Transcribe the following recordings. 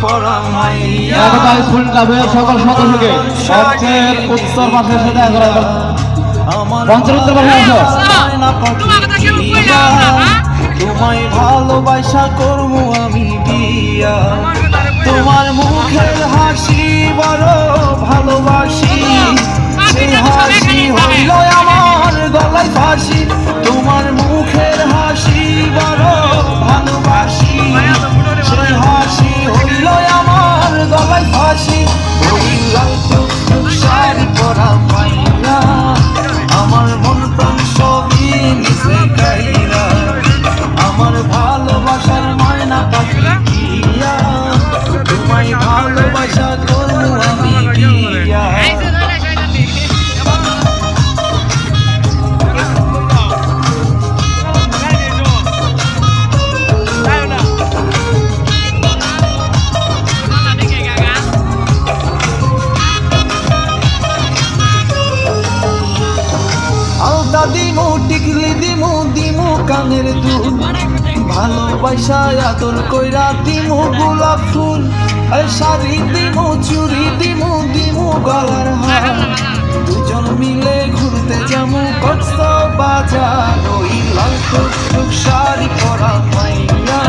পরা মাইয়া একতা স্টুডেন্ট ক্লাবের সকল সদস্যকে মঞ্চের উত্তর পাশে এসে দেখা করা হবে। মঞ্চের উত্তর পাশে আসো। তোমায় ভালোবাসা করবো আমি বিয়া, তোমার মুখের হাসি বড় ভালোবাসি, সেই হাসি হইল আমার গলায় ফাঁসি। তোমার মুখের হাসি বড় ভালোবাসি, সেই হাসি হইল আমার গলায় ফাঁসি। ওই লাল টুকটুক শাড়ি পরা মাইয়া আমার মন প্রাণ সবই মিশে গাইরা, আমার ভালোবাসার ময়না পাখি দিয়া, তোমায় ভালোবাসা করবো আমি বিয়া। আলতা দিমু টিকলি দিমু দিমু কানের দুল, ভালোবাসা আদর কইরা দিমু গোলাপ ফুল, আর শাড়ি দিমু চুড়ি দিমু দিমু গলার হার, দুজন মিলে ঘুরতে যাবো কক্সবাজার। ওই লাল টুকটুক শাড়ি পরা মাইয়া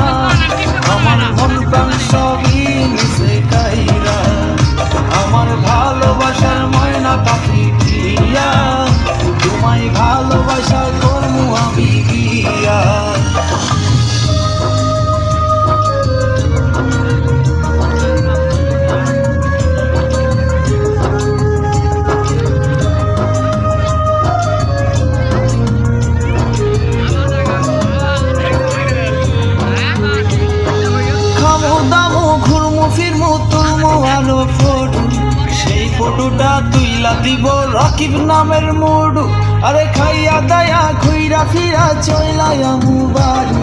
আমার মন প্রাণ সবই মিশে গাইরা, আমার ভালোবাসার ময়না পাখি দিয়া, তোমায় ভালোবাসা করবো আমি বিয়া। খামো দামো ঘুরমো ফিরমো তুলমো আলো ফটো, সেই ফটোটা তুইলা দিব রাকিব নামের মোড়ু, আরে খাইয়া দায়া ঘুইরা ফিরা চইলায়ামু বাড়ি,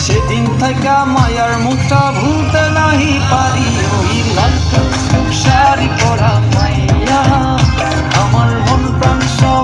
সেদিন থাকা মায়ার মুখটা ভুলতে নাহি পারি। ওই লাল টুকটুক শাড়ি পরা মাইয়া আমার মন প্রাণ সব